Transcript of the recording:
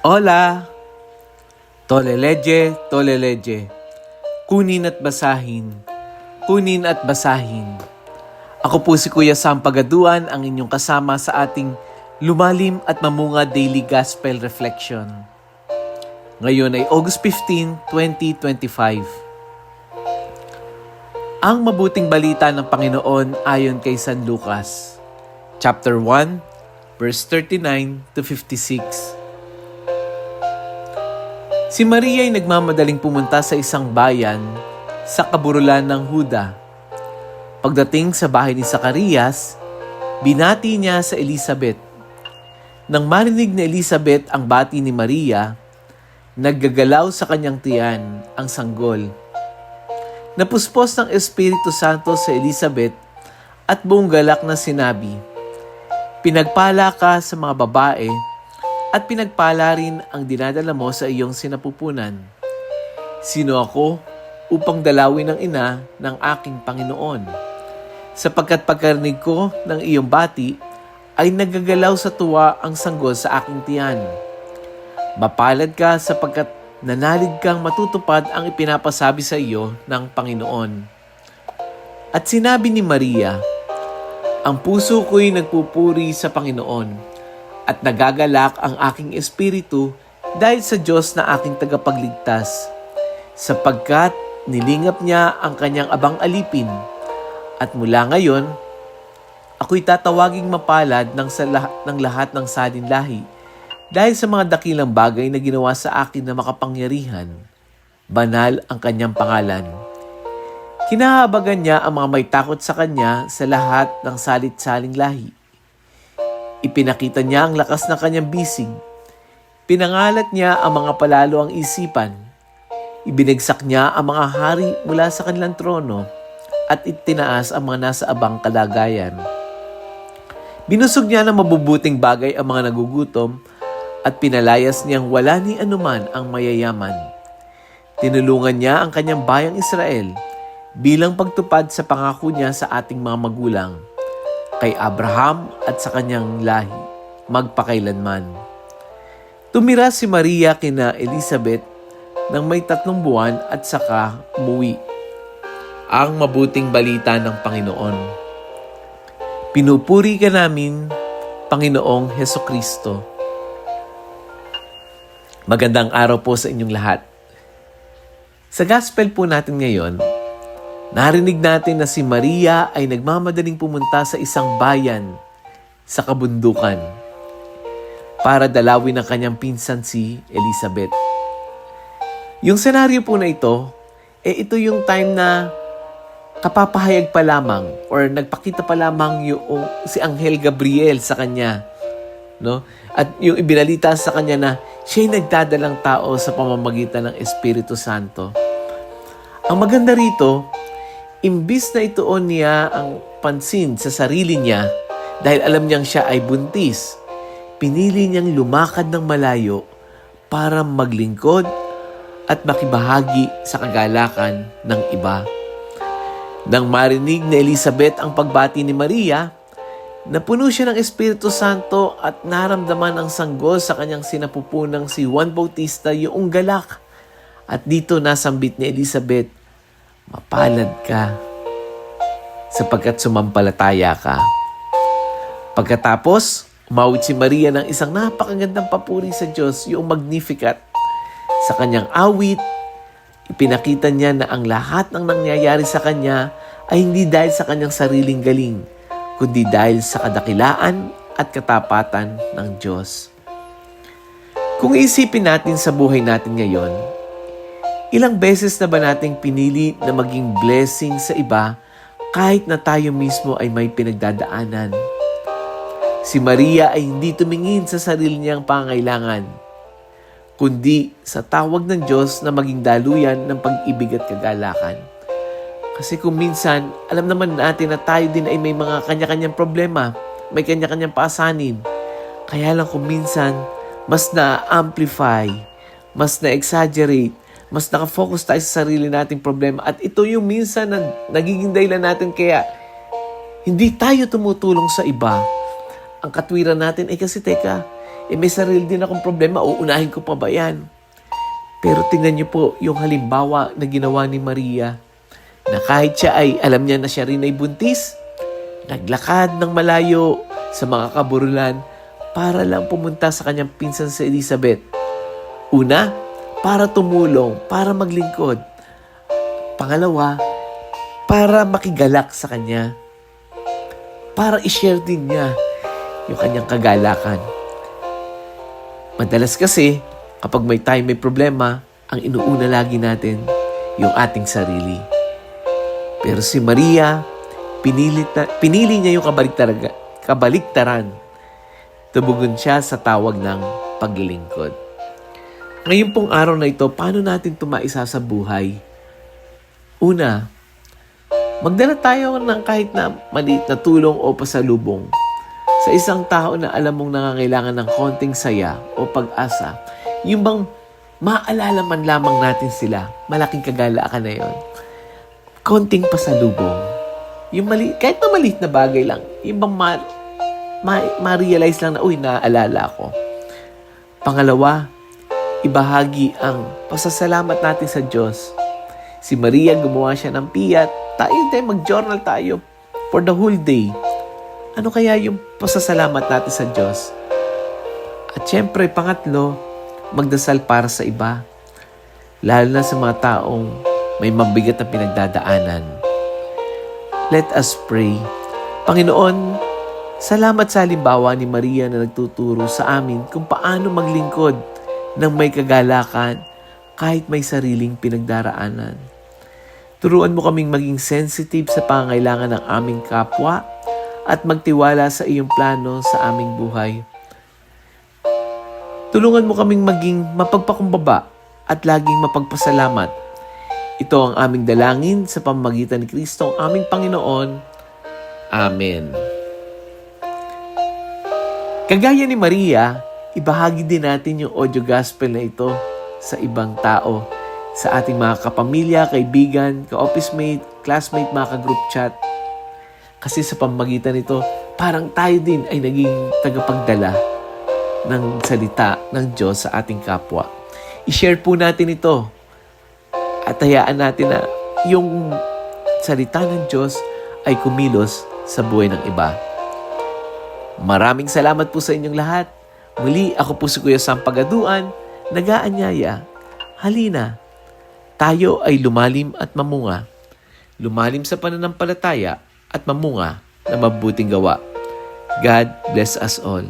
Hola! Toleleje, toleleje. Kunin at basahin. Kunin at basahin. Ako po si Kuya Sam Pagaduan, ang inyong kasama sa ating lumalim at mamunga Daily Gospel Reflection. Ngayon ay August 15, 2025. Ang mabuting balita ng Panginoon ayon kay San Lucas, chapter 1, verse 39 to 56. Si Maria ay nagmamadaling pumunta sa isang bayan sa kaburulan ng Huda. Pagdating sa bahay ni Zacarias, binati niya sa Elizabeth. Nang marinig ni Elizabeth ang bati ni Maria, naggagalaw sa kanyang tiyan ang sanggol. Napuspos ng Espiritu Santo sa Elizabeth at buong galak na sinabi, "Pinagpala ka sa mga babae at pinagpala rin ang dinadala mo sa iyong sinapupunan. Sino ako upang dalawin ng ina ng aking Panginoon? Sapagkat pagkarinig ko ng iyong bati, ay nagagalaw sa tuwa ang sanggol sa aking tiyan. Mapalad ka sapagkat nanalig kang matutupad ang ipinapasabi sa iyo ng Panginoon." At sinabi ni Maria, "Ang puso ko'y nagpupuri sa Panginoon, at nagagalak ang aking espiritu dahil sa Diyos na aking tagapagligtas, sapagkat nilingap niya ang kanyang abang alipin, at mula ngayon, ako'y tatawaging mapalad ng lahat ng salinlahi dahil sa mga dakilang bagay na ginawa sa akin na makapangyarihan. Banal ang kanyang pangalan. Kinahabagan niya ang mga may takot sa kanya sa lahat ng salit-saling lahi. Ipinakita niya ang lakas ng kanyang bisig. Pinangalat niya ang mga palalo ang isipan. Ibinagsak niya ang mga hari mula sa kanilang trono at itinaas ang mga nasa abang kalagayan. Binusog niya ng mabubuting bagay ang mga nagugutom at pinalayas niyang wala ni anuman ang mayayaman. Tinulungan niya ang kanyang bayang Israel bilang pagtupad sa pangako niya sa ating mga magulang, kay Abraham at sa kanyang lahi, magpakailanman. Tumira si Maria kina Elizabeth nang may 3 buwan at saka umuwi. Ang mabuting balita ng Panginoon. Pinupuri ka namin, Panginoong Hesukristo. Magandang araw po sa inyong lahat. Sa gospel po natin ngayon, narinig natin na si Maria ay nagmamadaling pumunta sa isang bayan sa kabundukan para dalawin ang kanyang pinsan si Elizabeth. Yung senaryo po na ito, ito yung time na kapapahayag pa lamang or nagpakita pa lamang yung si Anghel Gabriel sa kanya. No? At yung ibinalita sa kanya na siya'y nagdadalang tao sa pamamagitan ng Espiritu Santo. Ang maganda rito, imbis na ituon niya ang pansin sa sarili niya dahil alam niyang siya ay buntis, pinili niyang lumakad ng malayo para maglingkod at makibahagi sa kagalakan ng iba. Nang marinig ni Elizabeth ang pagbati ni Maria, napuno siya ng Espiritu Santo at naramdaman ang sanggol sa kanyang sinapupunang si Juan Bautista yung galak. At dito nasambit ni Elizabeth, "Mapalad ka sapagkat sumampalataya ka." Pagkatapos, umawit si Maria ng isang napakagandang papuri sa Diyos, yung Magnificat. Sa kanyang awit, ipinakita niya na ang lahat ng nangyayari sa kanya ay hindi dahil sa kanyang sariling galing, kundi dahil sa kadakilaan at katapatan ng Diyos. Kung iisipin natin sa buhay natin ngayon, ilang beses na ba nating pinili na maging blessing sa iba kahit na tayo mismo ay may pinagdadaanan? Si Maria ay hindi tumingin sa sarili niyang pangailangan, kundi sa tawag ng Diyos na maging daluyan ng pag-ibig at kagalakan. Kasi kung minsan, alam naman natin na tayo din ay may mga kanya-kanyang problema, may kanya-kanyang paasanin. Kaya lang kung minsan, mas na-amplify, mas na-exaggerate, mas nakafocus tayo sa sarili nating problema. At ito yung minsan na nagiging dahilan natin kaya hindi tayo tumutulong sa iba. Ang katwiran natin ay kasi teka, may sarili din akong problema, uunahin ko pa ba yan? Pero tingnan niyo po yung halimbawa na ginawa ni Maria, na kahit siya ay alam niya na siya rin ay buntis, naglakad ng malayo sa mga kaburulan para lang pumunta sa kanyang pinsan si Elizabeth. Una, para tumulong, para maglingkod. Pangalawa, para makigalak sa kanya. Para i-share din niya yung kanyang kagalakan. Madalas kasi, kapag may problema, ang inuuna lagi natin yung ating sarili. Pero si Maria, pinili niya yung kabaliktaran. Tumugon siya sa tawag ng paglilingkod. Ngayon pong araw na ito, paano natin ito maisa sa buhay? Una, magdala tayo ng kahit na maliit na tulong o pasalubong sa isang tao na alam mong nangangailangan ng konting saya o pag-asa. Yung bang maalala man lamang natin sila, malaking kagalakan na yon. Konting pasalubong. Yung kahit na maliit na bagay lang, yung bang ma-realize lang na, naaalala ko. Pangalawa, ibahagi ang pasasalamat natin sa Diyos. Si Maria, gumawa siya ng piyat. Tayo mag-journal tayo for the whole day. Ano kaya yung pasasalamat natin sa Diyos? At syempre, pangatlo, magdasal para sa iba. Lalo na sa mga taong may mabigat na pinagdadaanan. Let us pray. Panginoon, salamat sa halimbawa ni Maria na nagtuturo sa amin kung paano maglingkod ng may kagalakan kahit may sariling pinagdaraanan. Turuan mo kaming maging sensitive sa pangangailangan ng aming kapwa at magtiwala sa iyong plano sa aming buhay. Tulungan mo kaming maging mapagpakumbaba at laging mapagpasalamat. Ito ang aming dalangin sa pamamagitan ni Kristo ang aming Panginoon. Amen. Kagaya ni Maria, ibahagi din natin yung audio gospel na ito sa ibang tao, sa ating mga kapamilya, kaibigan, ka-office mate, classmate, mga ka-group chat. Kasi sa pamamagitan nito, parang tayo din ay naging tagapagdala ng salita ng Diyos sa ating kapwa. I-share po natin ito at hayaan natin na yung salita ng Diyos ay kumilos sa buhay ng iba. Maraming salamat po sa inyong lahat. Muli, ako po si Kuya Sam Pagaduan, nag-aanyaya. Halina, tayo ay lumalim at mamunga. Lumalim sa pananampalataya at mamunga na mabuting gawa. God bless us all.